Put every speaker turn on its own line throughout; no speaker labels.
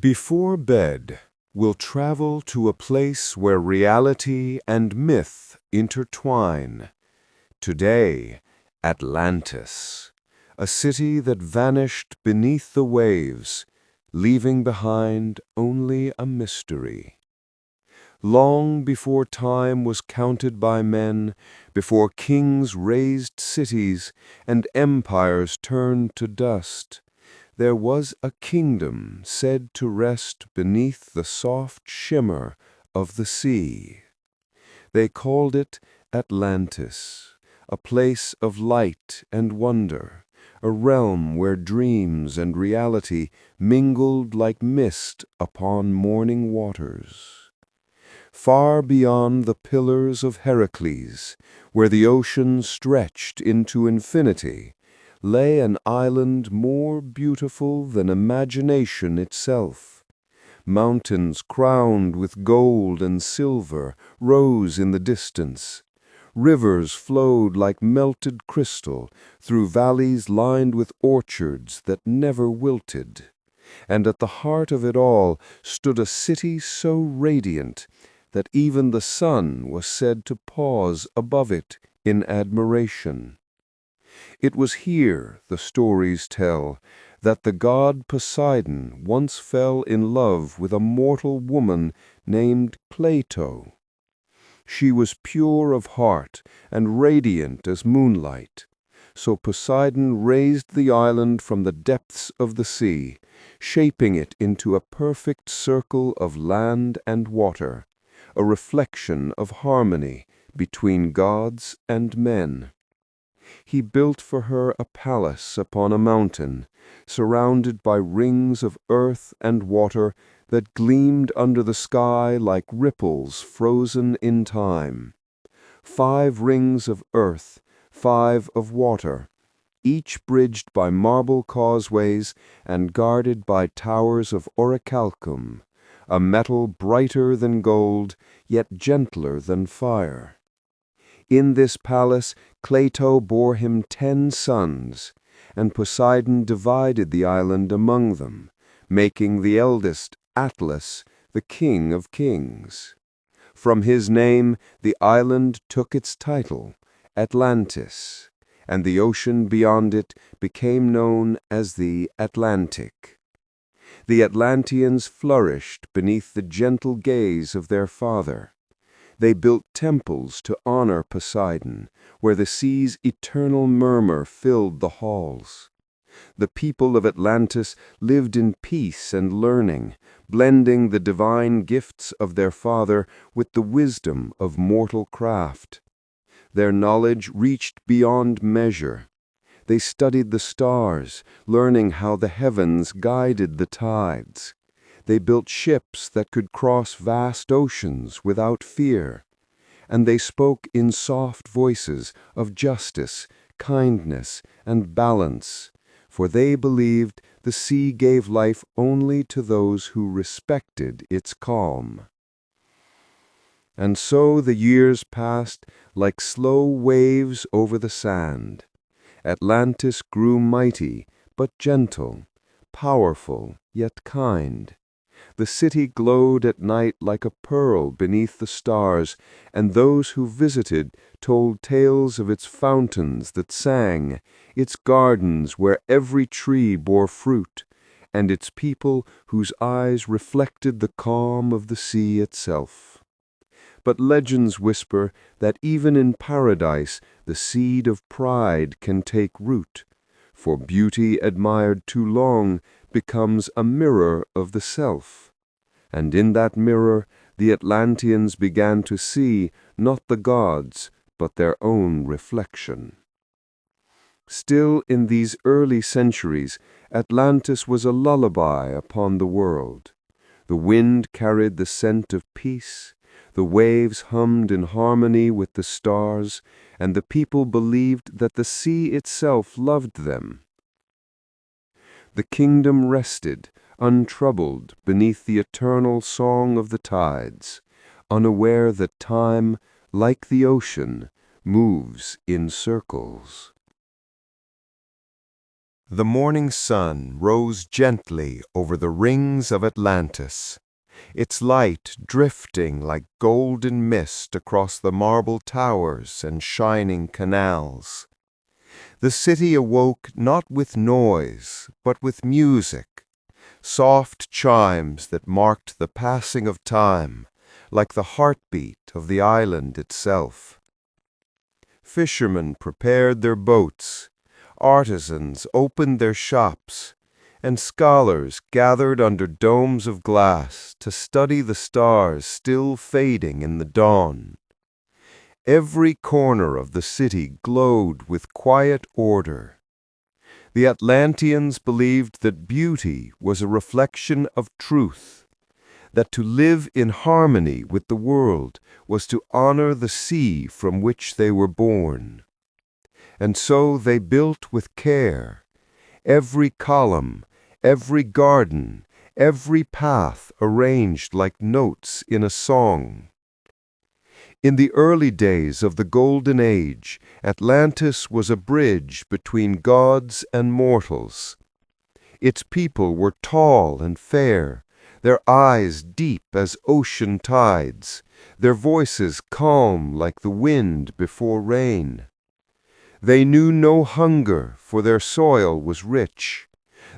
Before bed, we'll travel to a place where reality and myth intertwine. Today, Atlantis, a city that vanished beneath the waves, leaving behind only a mystery. Long before time was counted by men, before kings raised cities and empires turned to dust, there was a kingdom said to rest beneath the soft shimmer of the sea. They called it Atlantis, a place of light and wonder, a realm where dreams and reality mingled like mist upon morning waters. Far beyond the pillars of Heracles, where the ocean stretched into infinity, lay an island more beautiful than imagination itself. Mountains crowned with gold and silver rose in the distance. Rivers flowed like melted crystal through valleys lined with orchards that never wilted. And at the heart of it all stood a city so radiant that even the sun was said to pause above it in admiration. It was here, the stories tell, that the god Poseidon once fell in love with a mortal woman named Plato. She was pure of heart and radiant as moonlight. So Poseidon raised the island from the depths of the sea, shaping it into a perfect circle of land and water, a reflection of harmony between gods and men. He built for her a palace upon a mountain, surrounded by rings of earth and water that gleamed under the sky like ripples frozen in time. 5 rings of earth, 5 of water, each bridged by marble causeways and guarded by towers of orichalcum, a metal brighter than gold, yet gentler than fire. In this palace Plato bore him 10 sons, and Poseidon divided the island among them, making the eldest, Atlas, the king of kings. From his name the island took its title, Atlantis, and the ocean beyond it became known as the Atlantic. The Atlanteans flourished beneath the gentle gaze of their father. They built temples to honor Poseidon, where the sea's eternal murmur filled the halls. The people of Atlantis lived in peace and learning, blending the divine gifts of their father with the wisdom of mortal craft. Their knowledge reached beyond measure. They studied the stars, learning how the heavens guided the tides. They built ships that could cross vast oceans without fear. And they spoke in soft voices of justice, kindness, and balance, for they believed the sea gave life only to those who respected its calm. And so the years passed like slow waves over the sand. Atlantis grew mighty, but gentle, powerful, yet kind. The city glowed at night like a pearl beneath the stars, and those who visited told tales of its fountains that sang, its gardens where every tree bore fruit, and its people whose eyes reflected the calm of the sea itself. But legends whisper that even in paradise the seed of pride can take root, for beauty admired too long becomes a mirror of the self. And in that mirror the Atlanteans began to see not the gods, but their own reflection. Still in these early centuries, Atlantis was a lullaby upon the world. The wind carried the scent of peace, the waves hummed in harmony with the stars, and the people believed that the sea itself loved them. The kingdom rested, untroubled, beneath the eternal song of the tides, unaware that time, like the ocean, moves in circles. The morning sun rose gently over the rings of Atlantis, its light drifting like golden mist across the marble towers and shining canals. The city awoke not with noise, but with music, soft chimes that marked the passing of time, like the heartbeat of the island itself. Fishermen prepared their boats, artisans opened their shops, and scholars gathered under domes of glass to study the stars still fading in the dawn. Every corner of the city glowed with quiet order. The Atlanteans believed that beauty was a reflection of truth, that to live in harmony with the world was to honor the sea from which they were born. And so they built with care, every column, every garden, every path arranged like notes in a song. In the early days of the Golden Age, Atlantis was a bridge between gods and mortals. Its people were tall and fair, their eyes deep as ocean tides, their voices calm like the wind before rain. They knew no hunger, for their soil was rich.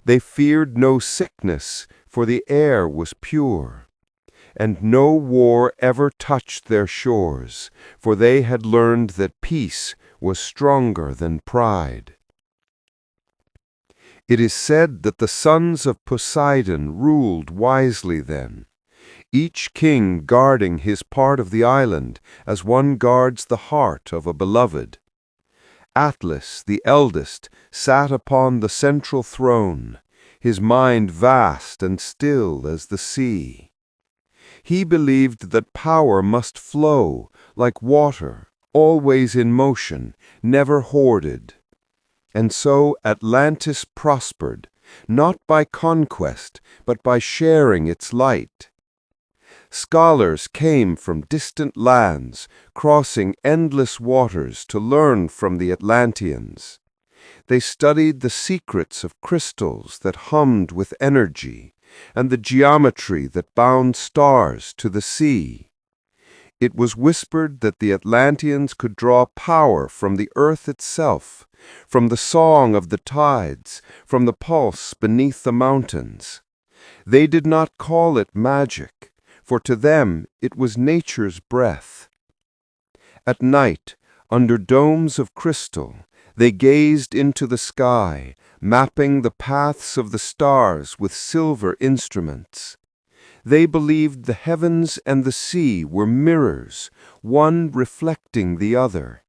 They feared no sickness, for the air was pure. And no war ever touched their shores, for they had learned that peace was stronger than pride. It is said that the sons of Poseidon ruled wisely then, each king guarding his part of the island as one guards the heart of a beloved. Atlas, the eldest, sat upon the central throne, his mind vast and still as the sea. He believed that power must flow, like water, always in motion, never hoarded. And so Atlantis prospered, not by conquest, but by sharing its light. Scholars came from distant lands, crossing endless waters to learn from the Atlanteans. They studied the secrets of crystals that hummed with energy, and the geometry that bound stars to the sea. It was whispered that the Atlanteans could draw power from the earth itself, from the song of the tides, from the pulse beneath the mountains. They did not call it magic, for to them it was nature's breath. At night, under domes of crystal, they gazed into the sky, mapping the paths of the stars with silver instruments. They believed the heavens and the sea were mirrors, one reflecting the other.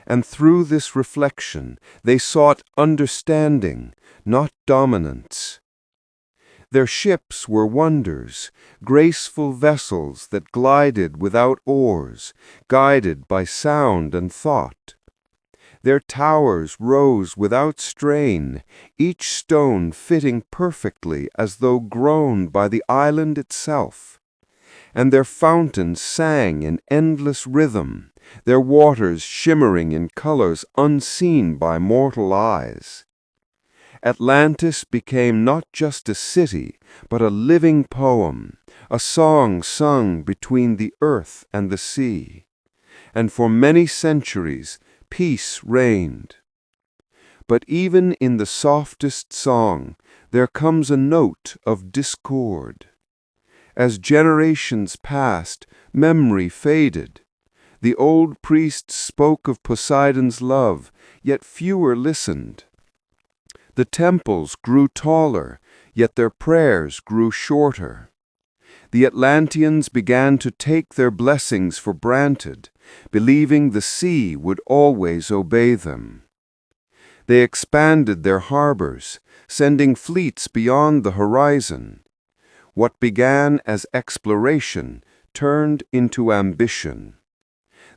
And through this reflection, they sought understanding, not dominance. Their ships were wonders, graceful vessels that glided without oars, guided by sound and thought. Their towers rose without strain, each stone fitting perfectly as though grown by the island itself. And their fountains sang in endless rhythm, their waters shimmering in colors unseen by mortal eyes. Atlantis became not just a city, but a living poem, a song sung between the earth and the sea. And for many centuries, peace reigned. But even in the softest song, there comes a note of discord. As generations passed, memory faded. The old priests spoke of Poseidon's love, yet fewer listened. The temples grew taller, yet their prayers grew shorter. The Atlanteans began to take their blessings for granted, believing the sea would always obey them. They expanded their harbors, sending fleets beyond the horizon. What began as exploration turned into ambition.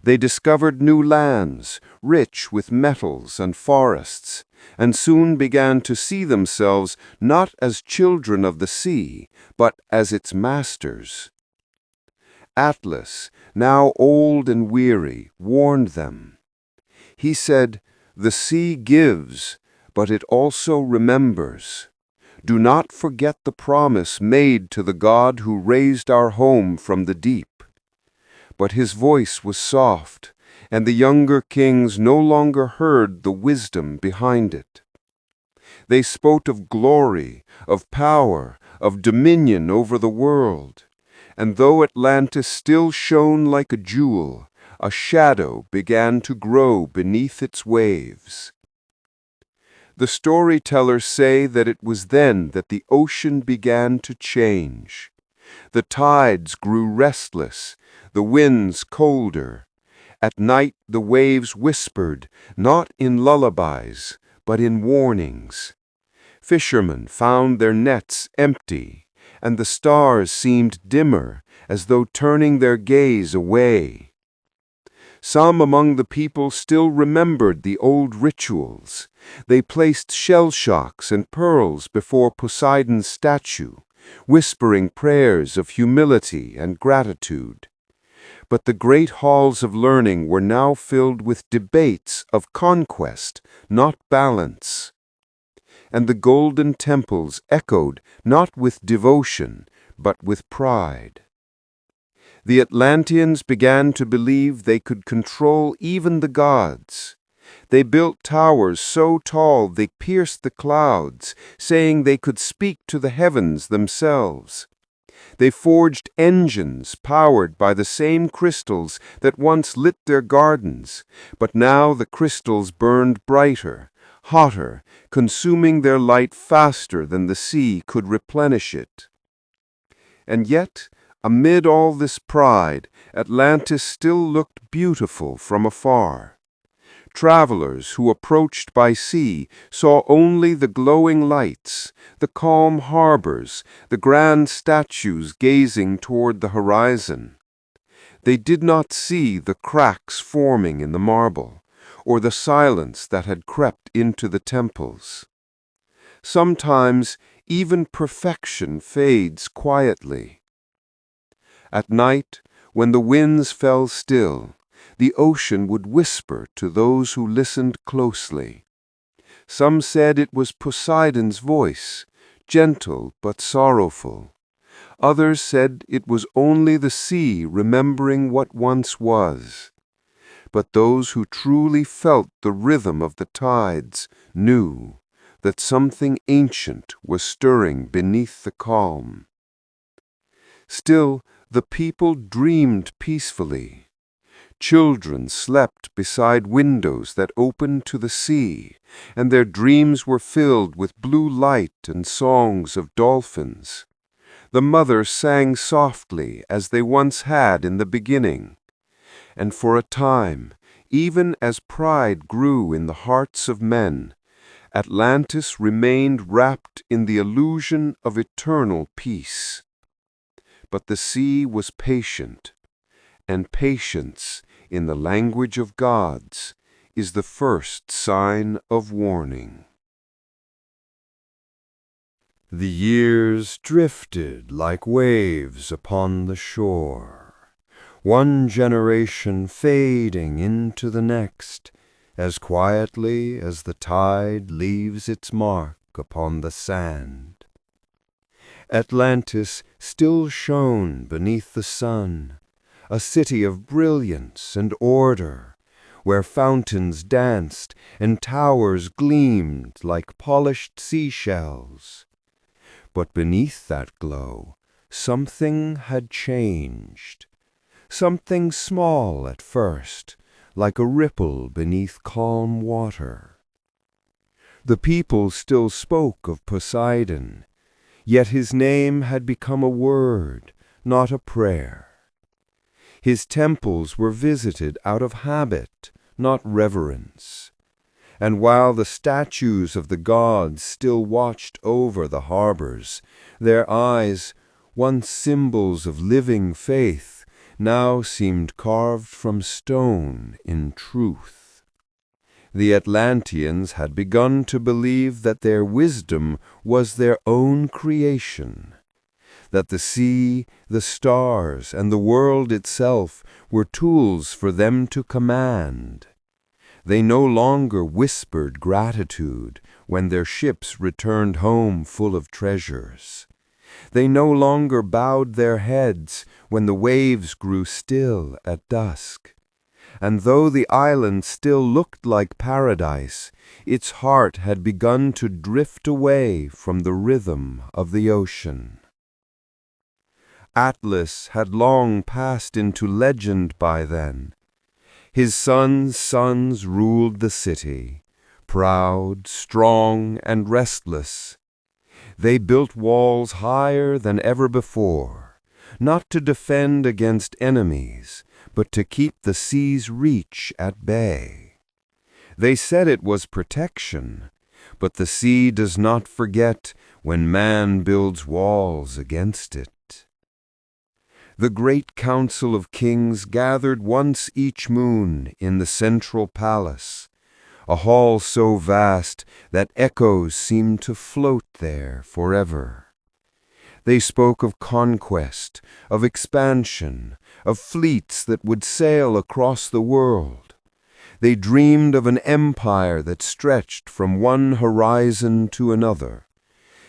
They discovered new lands, rich with metals and forests, and soon began to see themselves not as children of the sea, but as its masters. Atlas, now old and weary, warned them. He said, "The sea gives, but it also remembers. Do not forget the promise made to the God who raised our home from the deep. But his voice was soft, and the younger kings no longer heard the wisdom behind it. They spoke of glory, of power, of dominion over the world. And though Atlantis still shone like a jewel, a shadow began to grow beneath its waves. The storytellers say that it was then that the ocean began to change. The tides grew restless, the winds colder. At night the waves whispered, not in lullabies, but in warnings. Fishermen found their nets empty, and the stars seemed dimmer, as though turning their gaze away. Some among the people still remembered the old rituals. They placed shell shocks and pearls before Poseidon's statue, whispering prayers of humility and gratitude. But the great halls of learning were now filled with debates of conquest, not balance. And the golden temples echoed not with devotion, but with pride. The Atlanteans began to believe they could control even the gods. They built towers so tall they pierced the clouds, saying they could speak to the heavens themselves. They forged engines powered by the same crystals that once lit their gardens, but now the crystals burned brighter, hotter, consuming their light faster than the sea could replenish it. And yet, amid all this pride, Atlantis still looked beautiful from afar. Travelers who approached by sea saw only the glowing lights, the calm harbors, the grand statues gazing toward the horizon. They did not see the cracks forming in the marble, or the silence that had crept into the temples. Sometimes even perfection fades quietly. At night, when the winds fell still, the ocean would whisper to those who listened closely. Some said it was Poseidon's voice, gentle but sorrowful. Others said it was only the sea remembering what once was. But those who truly felt the rhythm of the tides knew that something ancient was stirring beneath the calm. Still, the people dreamed peacefully. Children slept beside windows that opened to the sea, and their dreams were filled with blue light and songs of dolphins. The mothers sang softly as they once had in the beginning. And for a time, even as pride grew in the hearts of men, Atlantis remained wrapped in the illusion of eternal peace. But the sea was patient, and patience, in the language of gods, is the first sign of warning. The years drifted like waves upon the shore, one generation fading into the next, as quietly as the tide leaves its mark upon the sand. Atlantis still shone beneath the sun, a city of brilliance and order, where fountains danced and towers gleamed like polished seashells. But beneath that glow, something had changed. Something small at first, like a ripple beneath calm water. The people still spoke of Poseidon, yet his name had become a word, not a prayer. His temples were visited out of habit, not reverence. And while the statues of the gods still watched over the harbors, their eyes, once symbols of living faith, now seemed carved from stone in truth. The Atlanteans had begun to believe that their wisdom was their own creation, that the sea, the stars, and the world itself were tools for them to command. They no longer whispered gratitude when their ships returned home full of treasures. They no longer bowed their heads when the waves grew still at dusk. And though the island still looked like paradise, its heart had begun to drift away from the rhythm of the ocean. Atlas had long passed into legend by then. His sons' ruled the city, proud, strong, and restless. They built walls higher than ever before, not to defend against enemies, but to keep the sea's reach at bay. They said it was protection, but the sea does not forget when man builds walls against it. The great council of kings gathered once each moon in the central palace, a hall so vast that echoes seemed to float there forever. They spoke of conquest, of expansion, of fleets that would sail across the world. They dreamed of an empire that stretched from one horizon to another.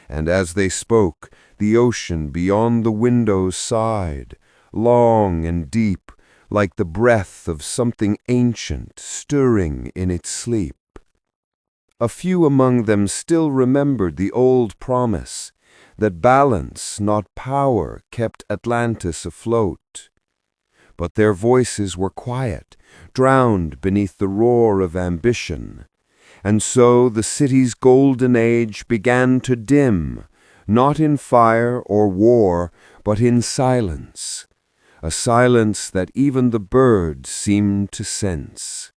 And as they spoke, the ocean beyond the windows sighed, long and deep, like the breath of something ancient stirring in its sleep. A few among them still remembered the old promise that balance, not power, kept Atlantis afloat. But their voices were quiet, drowned beneath the roar of ambition. And so the city's golden age began to dim, not in fire or war, but in silence, a silence that even the birds seemed to sense.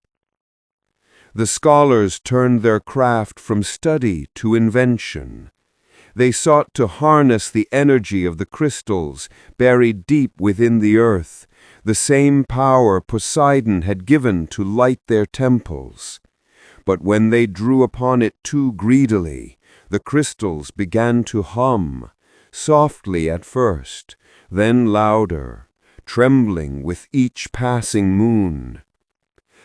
The scholars turned their craft from study to invention. They sought to harness the energy of the crystals buried deep within the earth, the same power Poseidon had given to light their temples. But when they drew upon it too greedily, the crystals began to hum, softly at first, then louder, trembling with each passing moon.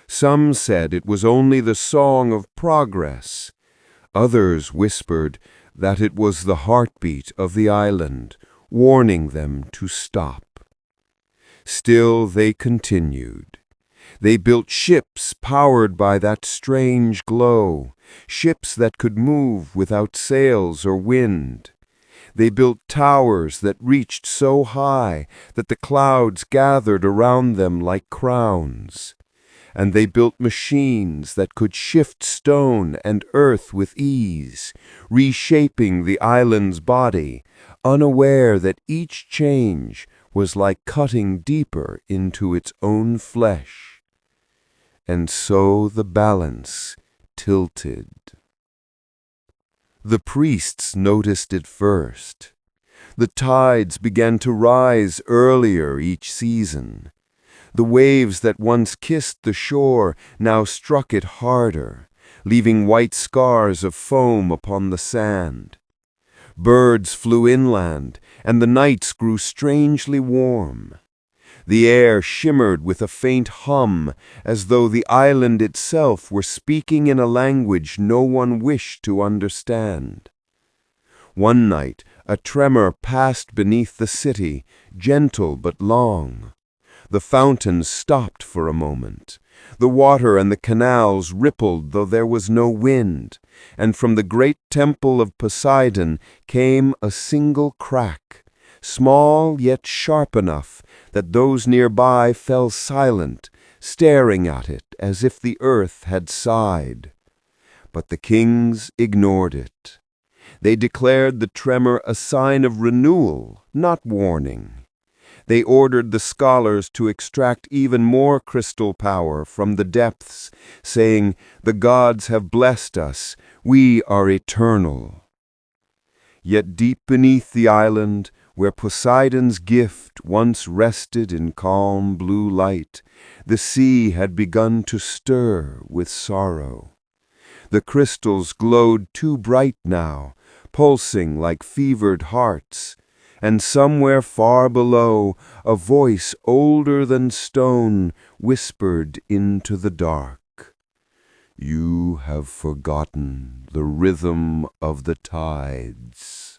Some said it was only the song of progress. Others whispered that it was the heartbeat of the island, warning them to stop. Still they continued. They built ships powered by that strange glow, ships that could move without sails or wind. They built towers that reached so high that the clouds gathered around them like crowns. And they built machines that could shift stone and earth with ease, reshaping the island's body, unaware that each change was like cutting deeper into its own flesh. And so the balance tilted. The priests noticed it first. The tides began to rise earlier each season. The waves that once kissed the shore now struck it harder, leaving white scars of foam upon the sand. Birds flew inland, and the nights grew strangely warm. The air shimmered with a faint hum, as though the island itself were speaking in a language no one wished to understand. One night, a tremor passed beneath the city, gentle but long. The fountains stopped for a moment. The water and the canals rippled though there was no wind, and from the great temple of Poseidon came a single crack, small yet sharp enough that those nearby fell silent, staring at it as if the earth had sighed. But the kings ignored it. They declared the tremor a sign of renewal, not warning. They ordered the scholars to extract even more crystal power from the depths, saying, "The gods have blessed us, we are eternal." Yet deep beneath the island, where Poseidon's gift once rested in calm blue light, the sea had begun to stir with sorrow. The crystals glowed too bright now, pulsing like fevered hearts, and somewhere far below a voice older than stone whispered into the dark, You have forgotten the rhythm of the tides.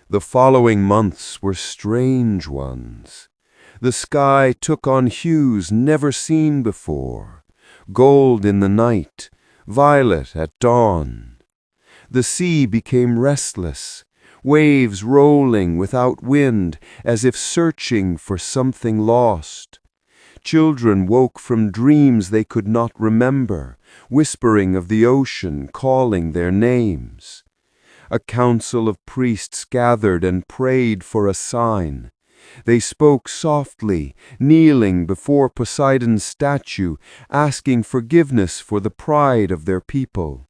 The following months were strange ones. The sky took on hues never seen before, gold in the night, violet at dawn. The sea became restless, waves rolling without wind as if searching for something lost. Children woke from dreams they could not remember, whispering of the ocean, calling their names. A council of priests gathered and prayed for a sign. They spoke softly, kneeling before Poseidon's statue, asking forgiveness for the pride of their people.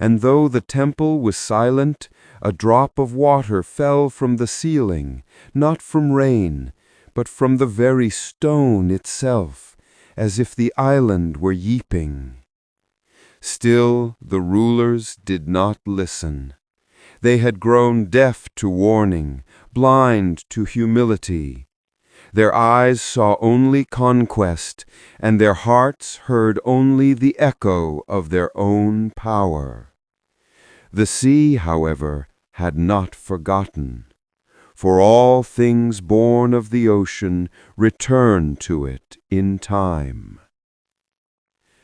And though the temple was silent, a drop of water fell from the ceiling, not from rain, but from the very stone itself, as if the island were weeping. Still the rulers did not listen. They had grown deaf to warning, blind to humility. Their eyes saw only conquest, and their hearts heard only the echo of their own power. The sea, however, had not forgotten, for all things born of the ocean return to it in time.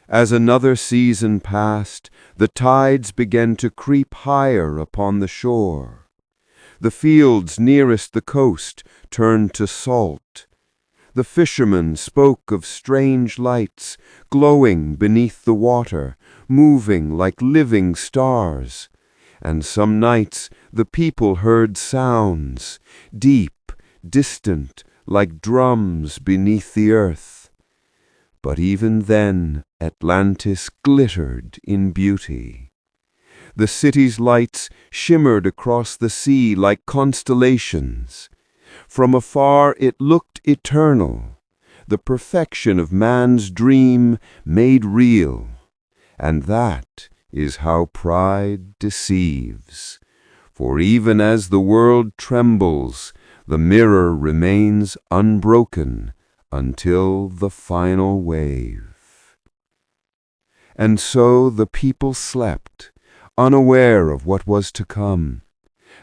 As another season passed, the tides began to creep higher upon the shore. The fields nearest the coast turned to salt. The fishermen spoke of strange lights glowing beneath the water, moving like living stars. And some nights the people heard sounds, deep, distant, like drums beneath the earth. But even then Atlantis glittered in beauty. The city's lights shimmered across the sea like constellations. From afar it looked eternal, the perfection of man's dream made real. And that is how pride deceives. For even as the world trembles, the mirror remains unbroken until the final wave. And so the people slept, unaware of what was to come.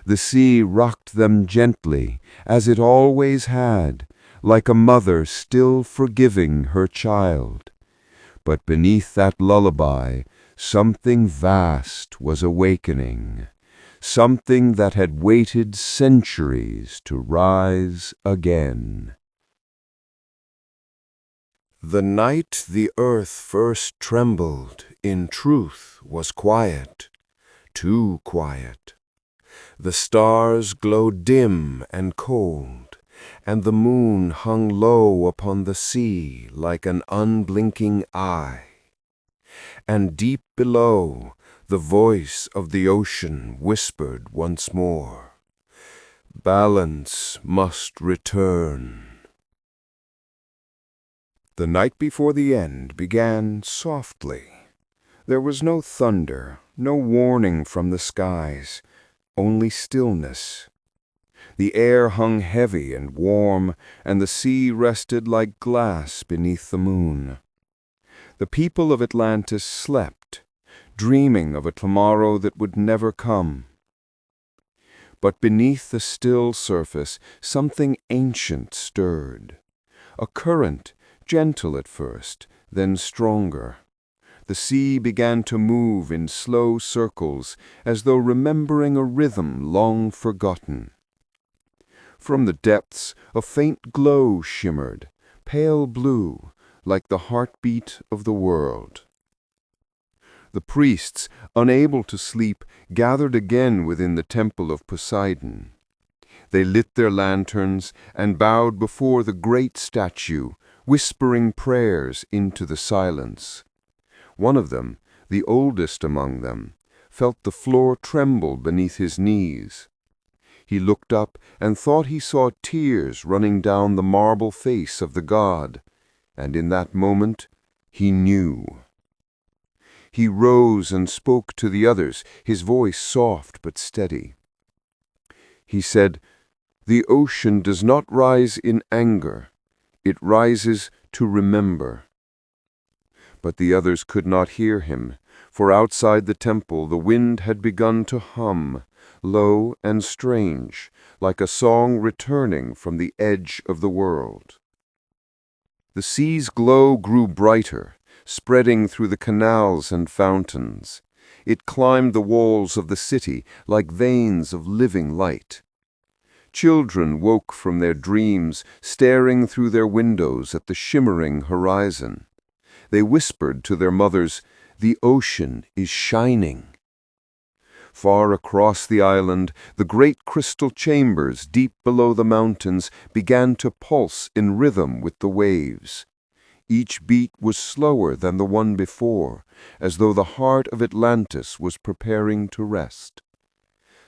The sea rocked them gently, as it always had, like a mother still forgiving her child. But beneath that lullaby, something vast was awakening, something that had waited centuries to rise again. The night the earth first trembled, in truth, was quiet, too quiet. The stars glowed dim and cold, and the moon hung low upon the sea like an unblinking eye. And deep below, the voice of the ocean whispered once more, "Balance must return." The night before the end began softly. There was no thunder, no warning from the skies, only stillness. The air hung heavy and warm, and the sea rested like glass beneath the moon. The people of Atlantis slept, dreaming of a tomorrow that would never come. But beneath the still surface, something ancient stirred. A current, gentle at first, then stronger. The sea began to move in slow circles, as though remembering a rhythm long forgotten. From the depths, a faint glow shimmered, pale blue, like the heartbeat of the world. The priests, unable to sleep, gathered again within the temple of Poseidon. They lit their lanterns and bowed before the great statue, whispering prayers into the silence. One of them, the oldest among them, felt the floor tremble beneath his knees. He looked up and thought he saw tears running down the marble face of the god, and in that moment he knew. He rose and spoke to the others, his voice soft but steady. He said, "The ocean does not rise in anger. It rises to remember." But the others could not hear him, for outside the temple the wind had begun to hum, low and strange, like a song returning from the edge of the world. The sea's glow grew brighter, spreading through the canals and fountains. It climbed the walls of the city like veins of living light. Children woke from their dreams, staring through their windows at the shimmering horizon. They whispered to their mothers, "The ocean is shining." Far across the island, the great crystal chambers deep below the mountains began to pulse in rhythm with the waves. Each beat was slower than the one before, as though the heart of Atlantis was preparing to rest.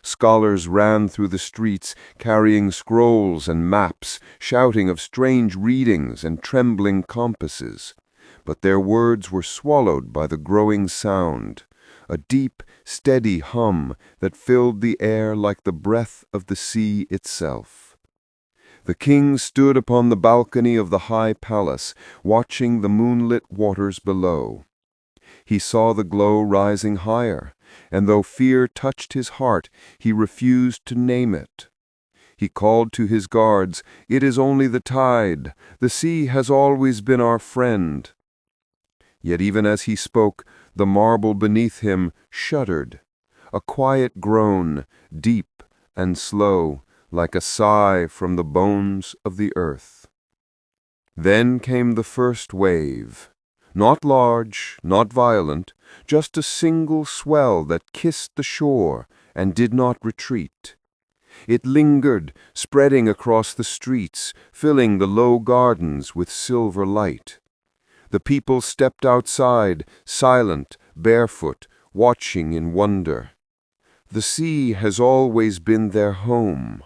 Scholars ran through the streets carrying scrolls and maps, shouting of strange readings and trembling compasses. But their words were swallowed by the growing sound, a deep, steady hum that filled the air like the breath of the sea itself. The king stood upon the balcony of the high palace, watching the moonlit waters below. He saw the glow rising higher, and though fear touched his heart, he refused to name it. He called to his guards, "It is only the tide. The sea has always been our friend." Yet even as he spoke, the marble beneath him shuddered, a quiet groan, deep and slow, like a sigh from the bones of the earth. Then came the first wave, not large, not violent, just a single swell that kissed the shore and did not retreat. It lingered, spreading across the streets, filling the low gardens with silver light. The people stepped outside, silent, barefoot, watching in wonder. The sea has always been their home.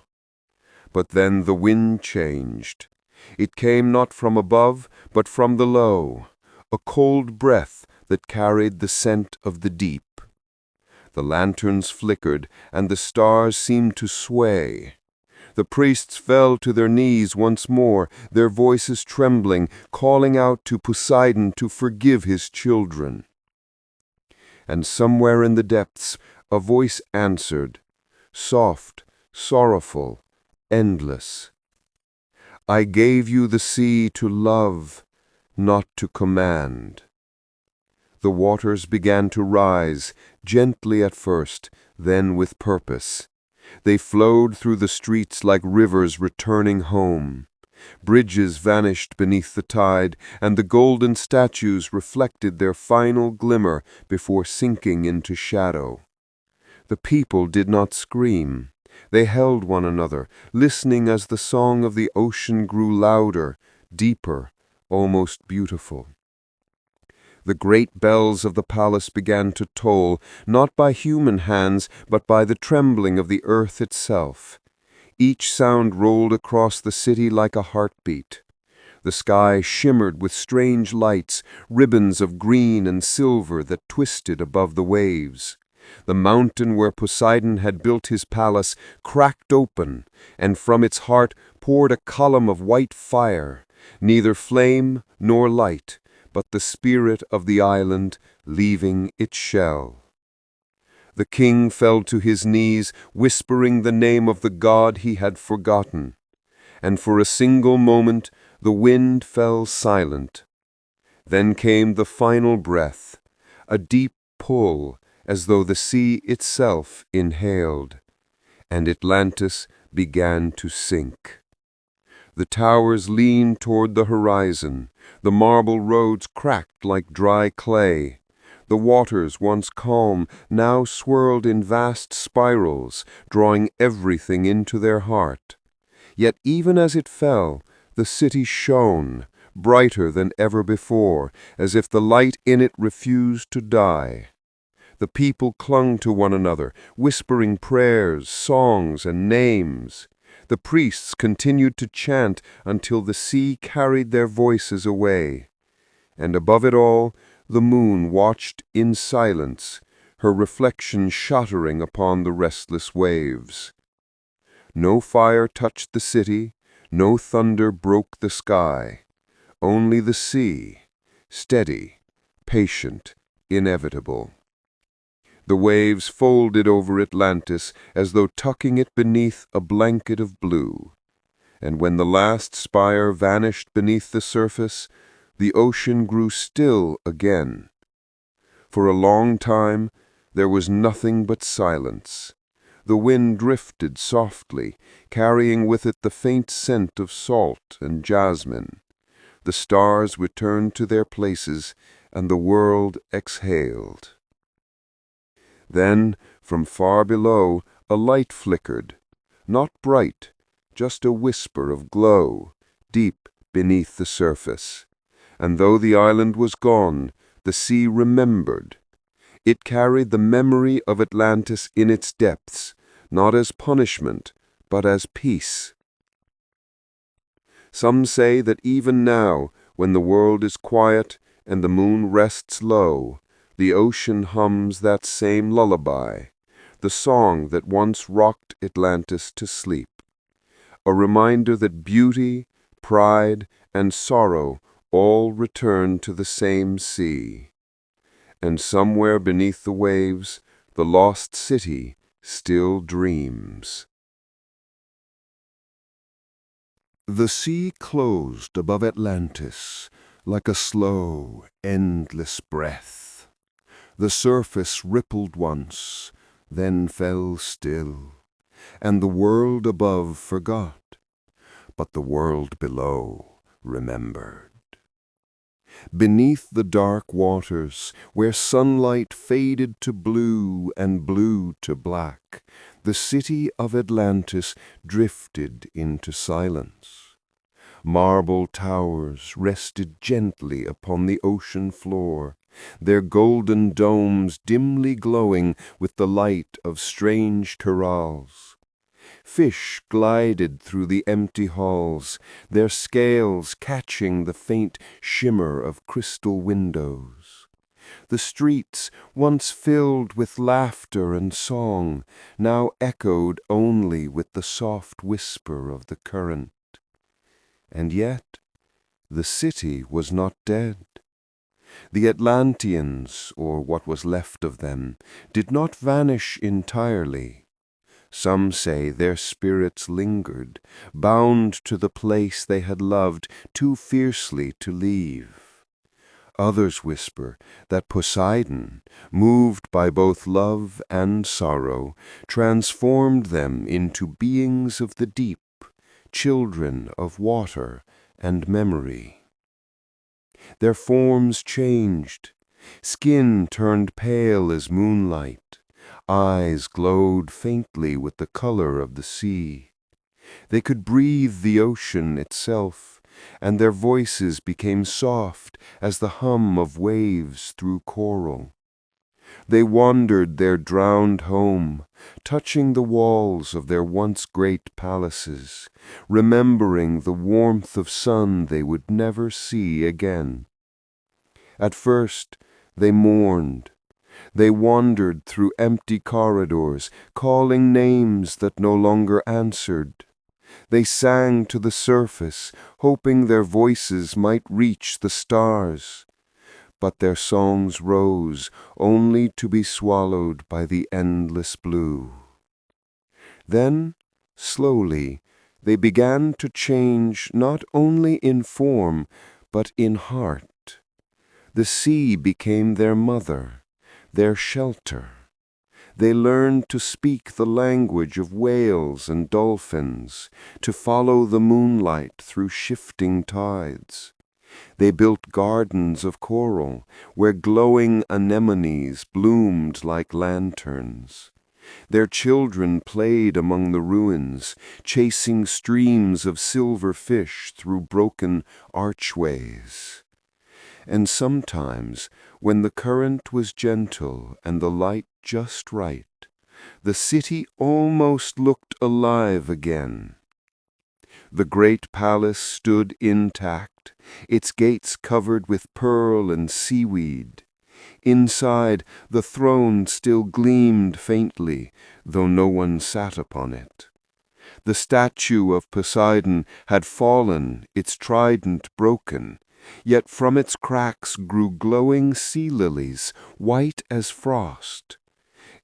But then the wind changed. It came not from above, but from the low, a cold breath that carried the scent of the deep. The lanterns flickered, and the stars seemed to sway. The priests fell to their knees once more, their voices trembling, calling out to Poseidon to forgive his children. And somewhere in the depths a voice answered, soft, sorrowful, endless. "I gave you the sea to love, not to command." The waters began to rise, gently at first, then with purpose. They flowed through the streets like rivers returning home. Bridges vanished beneath the tide, and the golden statues reflected their final glimmer before sinking into shadow. The people did not scream. They held one another, listening as the song of the ocean grew louder, deeper, almost beautiful. The great bells of the palace began to toll, not by human hands, but by the trembling of the earth itself. Each sound rolled across the city like a heartbeat. The sky shimmered with strange lights, ribbons of green and silver that twisted above the waves. The mountain where Poseidon had built his palace cracked open, and from its heart poured a column of white fire, neither flame nor light, but the spirit of the island leaving its shell. The king fell to his knees, whispering the name of the god he had forgotten, and for a single moment the wind fell silent. Then came the final breath, a deep pull, as though the sea itself inhaled, and Atlantis began to sink. The towers leaned toward the horizon, the marble roads cracked like dry clay. The waters, once calm, now swirled in vast spirals, drawing everything into their heart. Yet even as it fell, the city shone, brighter than ever before, as if the light in it refused to die. The people clung to one another, whispering prayers, songs, and names. The priests continued to chant until the sea carried their voices away. And above it all, the moon watched in silence, her reflection shuddering upon the restless waves. No fire touched the city, no thunder broke the sky. Only the sea, steady, patient, inevitable. The waves folded over Atlantis as though tucking it beneath a blanket of blue. And when the last spire vanished beneath the surface, the ocean grew still again. For a long time, there was nothing but silence. The wind drifted softly, carrying with it the faint scent of salt and jasmine. The stars returned to their places, and the world exhaled. Then, from far below, a light flickered, not bright, just a whisper of glow, deep beneath the surface. And though the island was gone, the sea remembered. It carried the memory of Atlantis in its depths, not as punishment, but as peace. Some say that even now, when the world is quiet and the moon rests low, the ocean hums that same lullaby, the song that once rocked Atlantis to sleep. A reminder that beauty, pride, and sorrow all return to the same sea. And somewhere beneath the waves, the lost city still dreams. The sea closed above Atlantis like a slow, endless breath. The surface rippled once, then fell still, and the world above forgot, but the world below remembered. Beneath the dark waters, where sunlight faded to blue and blue to black, the city of Atlantis drifted into silence. Marble towers rested gently upon the ocean floor, their golden domes dimly glowing with the light of strange corals. Fish glided through the empty halls, their scales catching the faint shimmer of crystal windows. The streets, once filled with laughter and song, now echoed only with the soft whisper of the current. And yet, the city was not dead. The Atlanteans, or what was left of them, did not vanish entirely. Some say their spirits lingered, bound to the place they had loved too fiercely to leave. Others whisper that Poseidon, moved by both love and sorrow, transformed them into beings of the deep, children of water and memory. Their forms changed. Skin turned pale as moonlight. Eyes glowed faintly with the color of the sea. They could breathe the ocean itself, and their voices became soft as the hum of waves through coral. They wandered their drowned home, touching the walls of their once great palaces, remembering the warmth of sun they would never see again. At first, they mourned. They wandered through empty corridors, calling names that no longer answered. They sang to the surface, hoping their voices might reach the stars. But their songs rose only to be swallowed by the endless blue. Then, slowly, they began to change not only in form, but in heart. The sea became their mother, their shelter. They learned to speak the language of whales and dolphins, to follow the moonlight through shifting tides. They built gardens of coral, where glowing anemones bloomed like lanterns. Their children played among the ruins, chasing streams of silver fish through broken archways. And sometimes, when the current was gentle and the light just right, the city almost looked alive again. The great palace stood intact, its gates covered with pearl and seaweed. Inside, the throne still gleamed faintly, though no one sat upon it. The statue of Poseidon had fallen, its trident broken, Yet from its cracks grew glowing sea lilies, white as frost.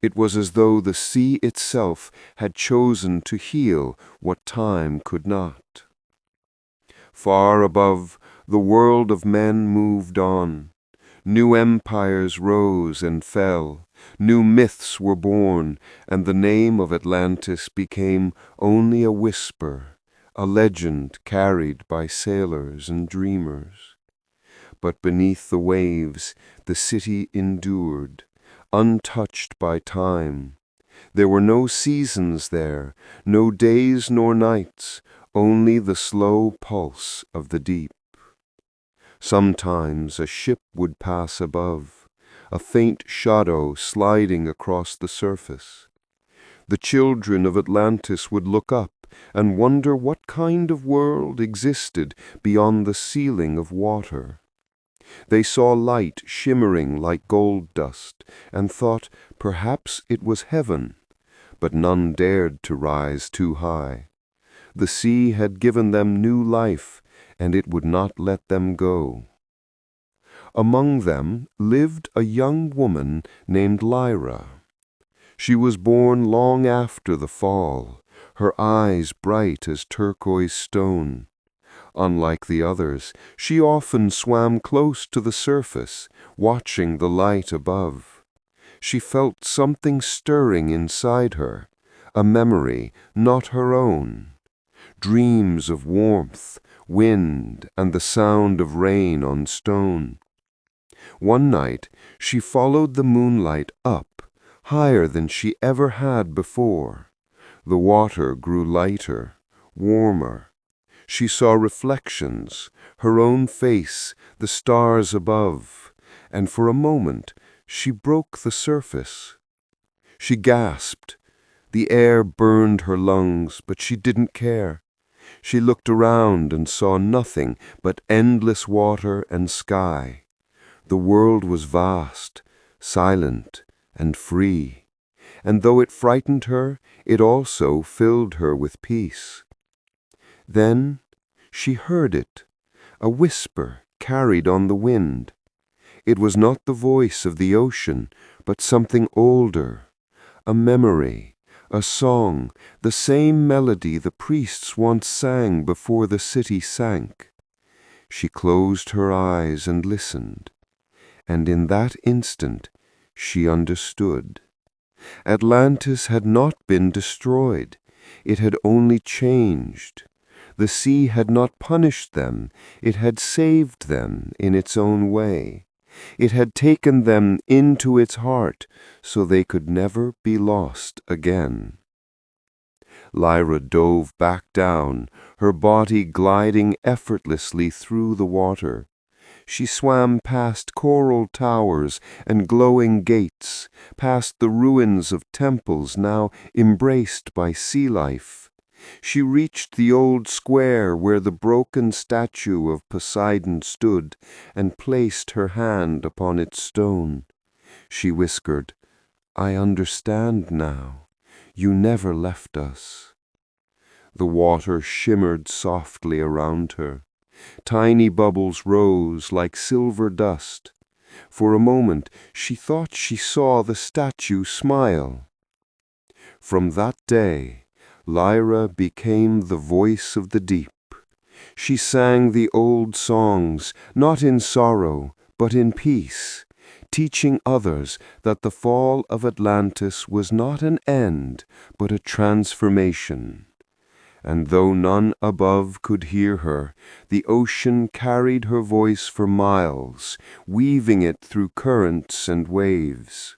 It was as though the sea itself had chosen to heal what time could not. Far above, the world of men moved on. New empires rose and fell, new myths were born, and the name of Atlantis became only a whisper, a legend carried by sailors and dreamers. But beneath the waves, the city endured, untouched by time. There were no seasons there, no days nor nights, only the slow pulse of the deep. Sometimes a ship would pass above, a faint shadow sliding across the surface. The children of Atlantis would look up and wonder what kind of world existed beyond the ceiling of water. They saw light shimmering like gold dust and thought perhaps it was heaven, but none dared to rise too high. The sea had given them new life, and it would not let them go. Among them lived a young woman named Lyra. She was born long after the fall, her eyes bright as turquoise stone. Unlike the others, she often swam close to the surface, watching the light above. She felt something stirring inside her, a memory not her own. Dreams of warmth, wind, and the sound of rain on stone. One night she followed the moonlight up, higher than she ever had before. The water grew lighter, warmer. She saw reflections, her own face, the stars above, and for a moment she broke the surface. She gasped. The air burned her lungs, but she didn't care. She looked around and saw nothing but endless water and sky. The world was vast, silent, and free, and though it frightened her, it also filled her with peace. Then she heard it, a whisper carried on the wind. It was not the voice of the ocean, but something older, a memory, a song, the same melody the priests once sang before the city sank. She closed her eyes and listened, and in that instant she understood. Atlantis had not been destroyed, it had only changed. The sea had not punished them, it had saved them in its own way. It had taken them into its heart so they could never be lost again. Lyra dove back down, her body gliding effortlessly through the water. She swam past coral towers and glowing gates, past the ruins of temples now embraced by sea life. She reached the old square where the broken statue of Poseidon stood and placed her hand upon its stone. She whispered, "I understand now. You never left us." The water shimmered softly around her. Tiny bubbles rose like silver dust. For a moment she thought she saw the statue smile. From that day, Lyra became the voice of the deep. She sang the old songs, not in sorrow, but in peace, teaching others that the fall of Atlantis was not an end, but a transformation. And though none above could hear her, the ocean carried her voice for miles, weaving it through currents and waves.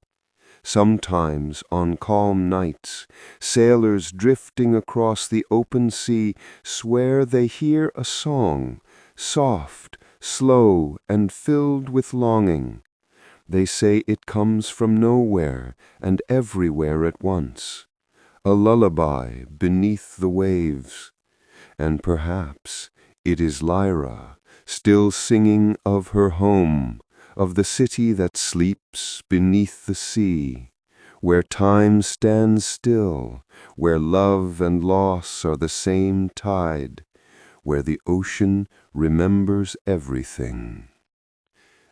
Sometimes, on calm nights, sailors drifting across the open sea swear they hear a song, soft, slow, and filled with longing. They say it comes from nowhere and everywhere at once, a lullaby beneath the waves. And perhaps it is Lyra, still singing of her home, of the city that sleeps beneath the sea, where time stands still, where love and loss are the same tide, where the ocean remembers everything.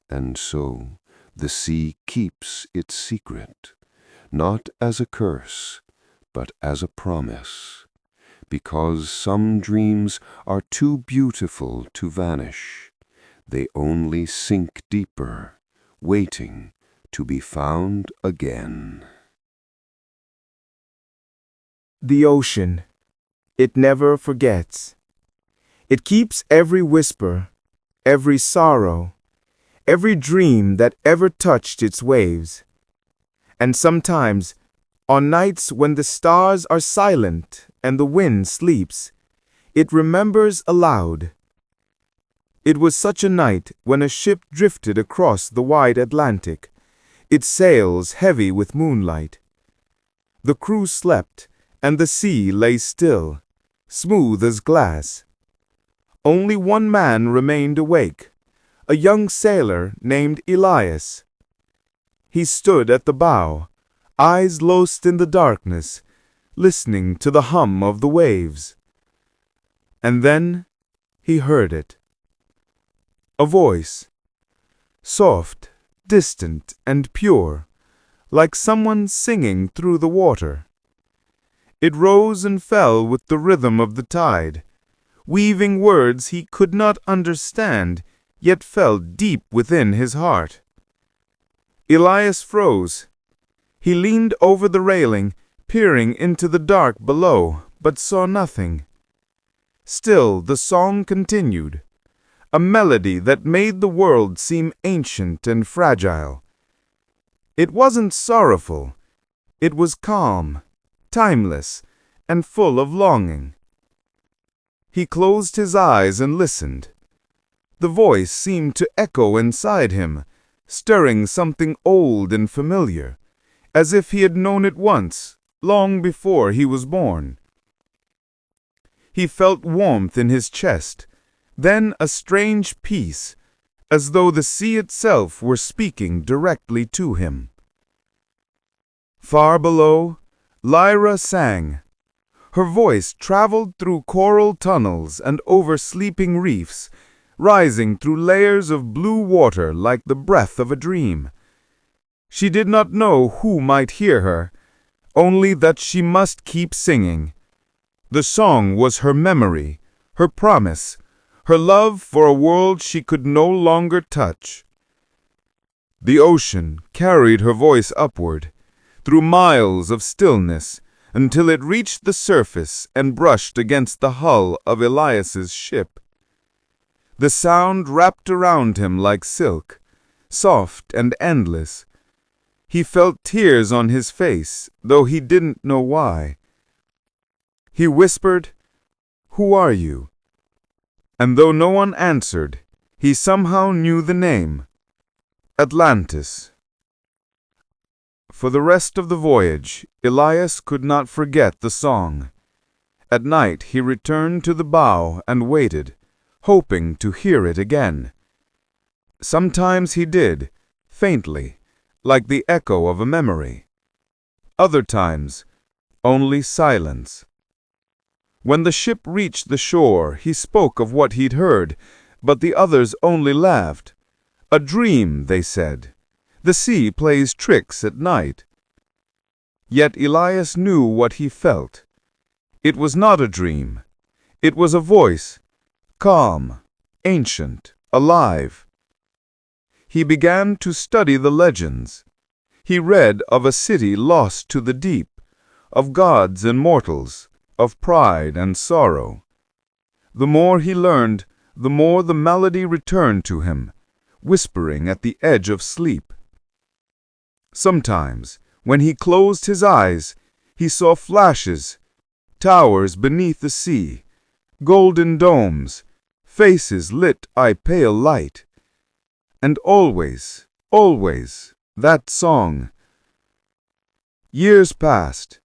And so the sea keeps its secret, not as a curse, but as a promise, because some dreams are too beautiful to vanish. They only sink deeper, waiting to be found again.
The ocean, it never forgets. It keeps every whisper, every sorrow, every dream that ever touched its waves. And sometimes, on nights when the stars are silent and the wind sleeps, it remembers aloud. It was such a night when a ship drifted across the wide Atlantic, its sails heavy with moonlight. The crew slept, and the sea lay still, smooth as glass. Only one man remained awake, a young sailor named Elias. He stood at the bow, eyes lost in the darkness, listening to the hum of the waves. And then he heard it. A voice, soft, distant, and pure, like someone singing through the water. It rose and fell with the rhythm of the tide, weaving words he could not understand, yet fell deep within his heart. Elias froze. He leaned over the railing, peering into the dark below, but saw nothing. Still the song continued, a melody that made the world seem ancient and fragile. It wasn't sorrowful. It was calm, timeless, and full of longing. He closed his eyes and listened. The voice seemed to echo inside him, stirring something old and familiar, as if he had known it once, long before he was born. He felt warmth in his chest, then a strange peace, as though the sea itself were speaking directly to him. Far below, Lyra sang. Her voice traveled through coral tunnels and over sleeping reefs, rising through layers of blue water like the breath of a dream. She did not know who might hear her, only that she must keep singing. The song was her memory, her promise, her love for a world she could no longer touch. The ocean carried her voice upward, through miles of stillness, until it reached the surface and brushed against the hull of Elias's ship. The sound wrapped around him like silk, soft and endless. He felt tears on his face, though he didn't know why. He whispered, "Who are you?" And though no one answered, he somehow knew the name, Atlantis. For the rest of the voyage, Elias could not forget the song. At night he returned to the bow and waited, hoping to hear it again. Sometimes he did, faintly, like the echo of a memory. Other times, only silence. When the ship reached the shore, he spoke of what he'd heard, but the others only laughed. A dream, they said. The sea plays tricks at night. Yet Elias knew what he felt. It was not a dream. It was a voice, calm, ancient, alive. He began to study the legends. He read of a city lost to the deep, of gods and mortals, of pride and sorrow. The more he learned, the more the melody returned to him, whispering at the edge of sleep. Sometimes, when he closed his eyes, he saw flashes, towers beneath the sea, golden domes, faces lit by pale light. And always, always, that song. Years passed.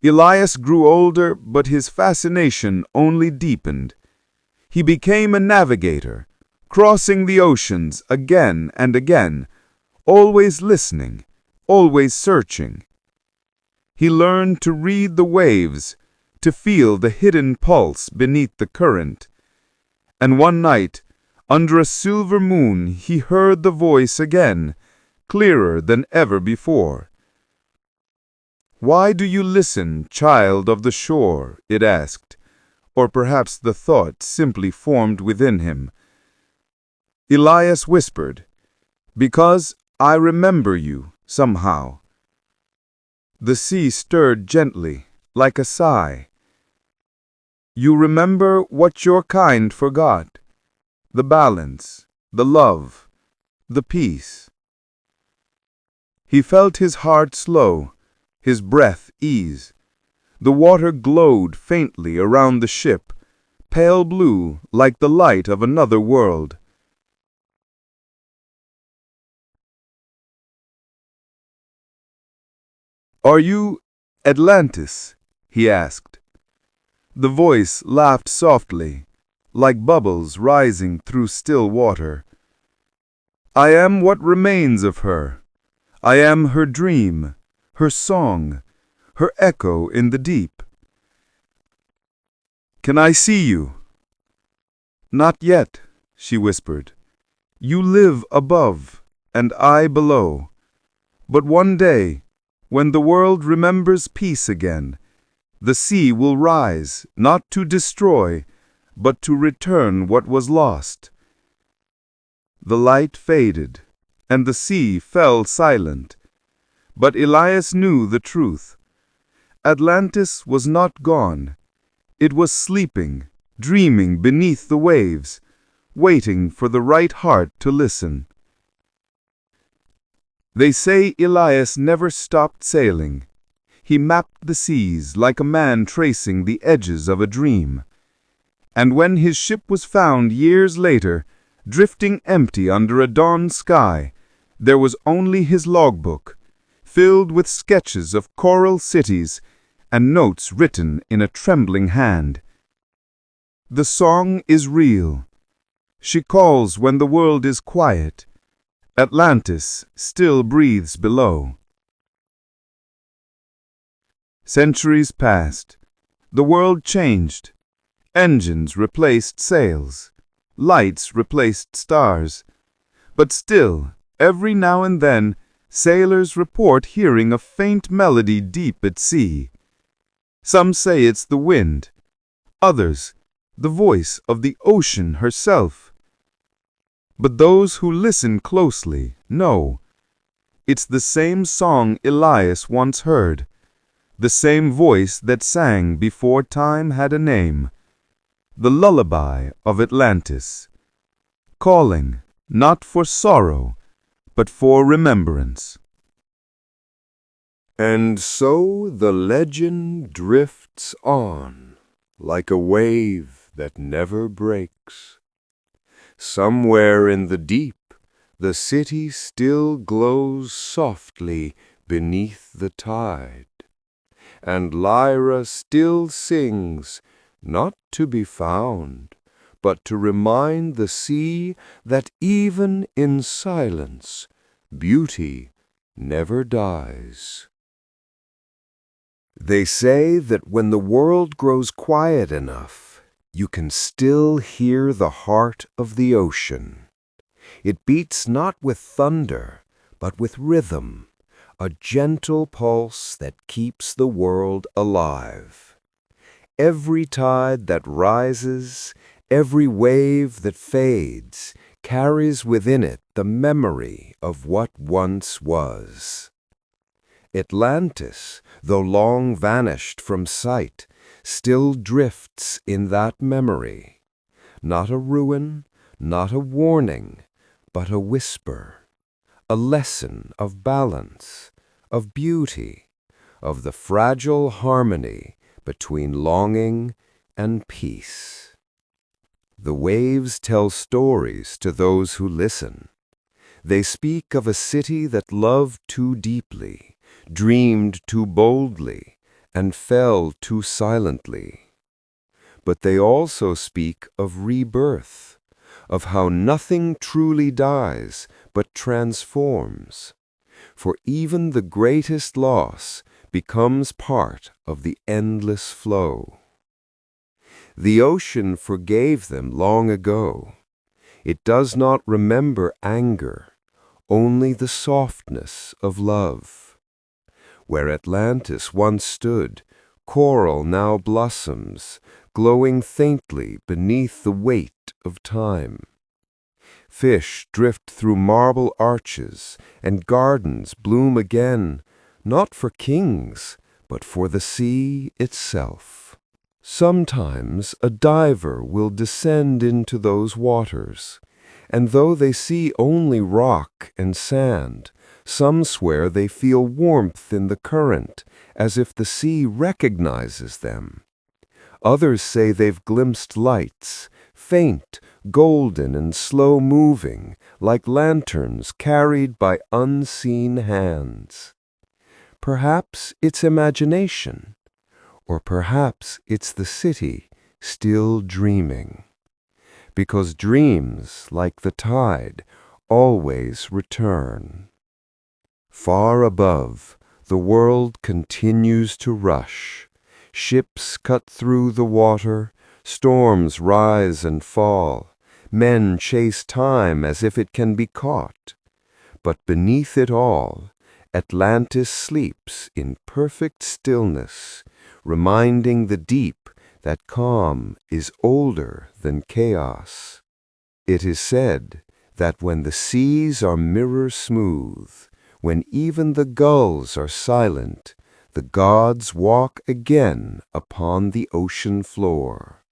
Elias grew older, but his fascination only deepened. He became a navigator, crossing the oceans again and again, always listening, always searching. He learned to read the waves, to feel the hidden pulse beneath the current, And one night, under a silver moon, he heard the voice again, clearer than ever before. "Why do you listen, child of the shore?" it asked, or perhaps the thought simply formed within him. Elias whispered, "Because I remember you, somehow." The sea stirred gently, like a sigh. "You remember what your kind forgot, the balance, the love, the peace." He felt his heart slow, his breath ease. The water glowed faintly around the ship, pale blue like the light of another world. "Are you Atlantis?" he asked. The voice laughed softly, like bubbles rising through still water. "I am what remains of her. I am her dream, her song, her echo in the deep." "Can I see you?" "Not yet," she whispered. "You live above, and I below. But one day, when the world remembers peace again, the sea will rise, not to destroy, but to return what was lost." The light faded, and the sea fell silent. But Elias knew the truth. Atlantis was not gone. It was sleeping, dreaming beneath the waves, waiting for the right heart to listen. They say Elias never stopped sailing. He mapped the seas like a man tracing the edges of a dream. And when his ship was found years later, drifting empty under a dawn sky, there was only his logbook, filled with sketches of coral cities and notes written in a trembling hand. The song is real. She calls when the world is quiet. Atlantis still breathes below. Centuries passed. The world changed. Engines replaced sails. Lights replaced stars. But still, every now and then, sailors report hearing a faint melody deep at sea. Some say it's the wind. Others, the voice of the ocean herself. But those who listen closely know it's the same song Elias once heard, the same voice that sang before time had a name, the lullaby of Atlantis, calling not for sorrow, but for remembrance.
And so the legend drifts on, like a wave that never breaks. Somewhere in the deep, the city still glows softly beneath the tide, and Lyra still sings, not to be found, but to remind the sea that even in silence, beauty never dies. They say that when the world grows quiet enough, you can still hear the heart of the ocean. It beats not with thunder, but with rhythm, a gentle pulse that keeps the world alive. Every tide that rises, every wave that fades, carries within it the memory of what once was. Atlantis, though long vanished from sight, still drifts in that memory. Not a ruin, not a warning, but a whisper, a lesson of balance, of beauty, of the fragile harmony between longing and peace. The waves tell stories to those who listen. They speak of a city that loved too deeply, dreamed too boldly, and fell too silently. But they also speak of rebirth, of how nothing truly dies but transforms. For even the greatest loss becomes part of the endless flow. The ocean forgave them long ago. It does not remember anger, only the softness of love. Where Atlantis once stood, coral now blossoms, glowing faintly beneath the weight of time. Fish drift through marble arches, and gardens bloom again, not for kings, but for the sea itself. Sometimes a diver will descend into those waters, and though they see only rock and sand, some swear they feel warmth in the current, as if the sea recognizes them. Others say they've glimpsed lights, faint, golden and slow-moving, like lanterns carried by unseen hands. Perhaps it's imagination, or perhaps it's the city still dreaming. Because dreams, like the tide, always return. Far above, the world continues to rush. Ships cut through the water, storms rise and fall. Men chase time as if it can be caught. But beneath it all, Atlantis sleeps in perfect stillness, reminding the deep that calm is older than chaos. It is said that when the seas are mirror smooth, when even the gulls are silent, the gods walk again upon the ocean floor.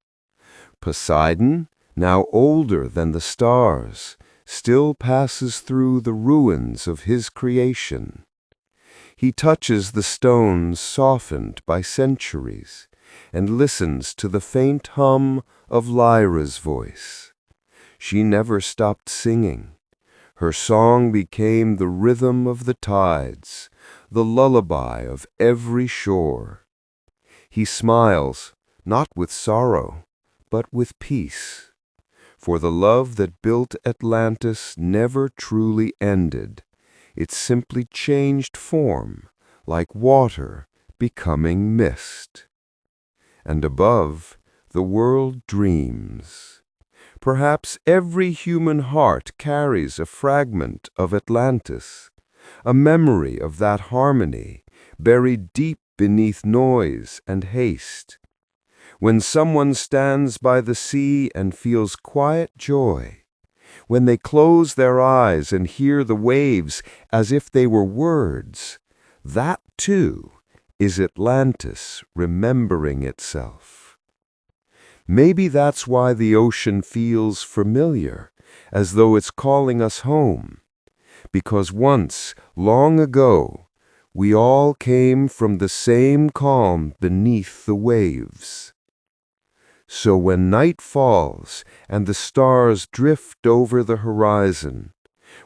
Poseidon, now older than the stars, still passes through the ruins of his creation. He touches the stones softened by centuries and listens to the faint hum of Lyra's voice. She never stopped singing. Her song became the rhythm of the tides, the lullaby of every shore. He smiles, not with sorrow, but with peace. For the love that built Atlantis never truly ended. It simply changed form, like water becoming mist. And above, the world dreams. Perhaps every human heart carries a fragment of Atlantis, a memory of that harmony buried deep beneath noise and haste. When someone stands by the sea and feels quiet joy, when they close their eyes and hear the waves as if they were words, that too is Atlantis remembering itself. Maybe that's why the ocean feels familiar, as though it's calling us home, because once, long ago, we all came from the same calm beneath the waves. So when night falls and the stars drift over the horizon,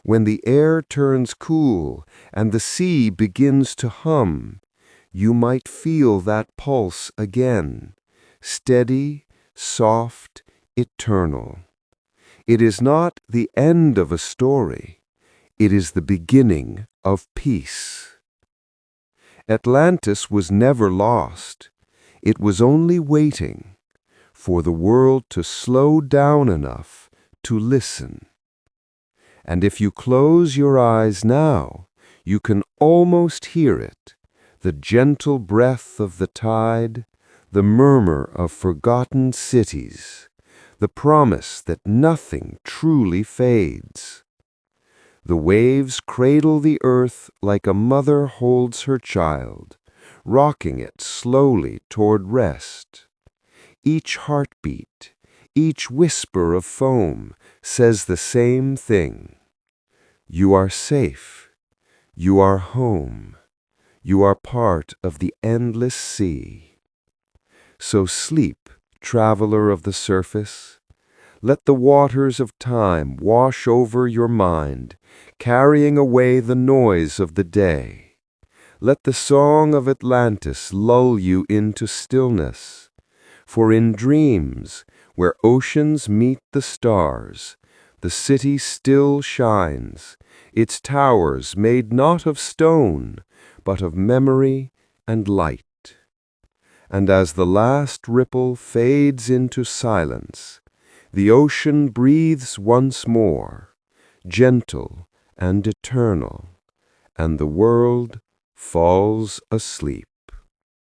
when the air turns cool and the sea begins to hum, you might feel that pulse again, steady, soft, eternal. It is not the end of a story. It is the beginning of peace. Atlantis was never lost. It was only waiting for the world to slow down enough to listen. And if you close your eyes now, you can almost hear it, the gentle breath of the tide, the murmur of forgotten cities, the promise that nothing truly fades. The waves cradle the earth like a mother holds her child, rocking it slowly toward rest. Each heartbeat, each whisper of foam says the same thing. You are safe. You are home. You are part of the endless sea. So sleep, traveler of the surface. Let the waters of time wash over your mind, carrying away the noise of the day. Let the song of Atlantis lull you into stillness. For in dreams, where oceans meet the stars, the city still shines, its towers made not of stone, but of memory and light. and as the last ripple fades into silence, the ocean breathes once more, gentle and eternal, and the world falls asleep.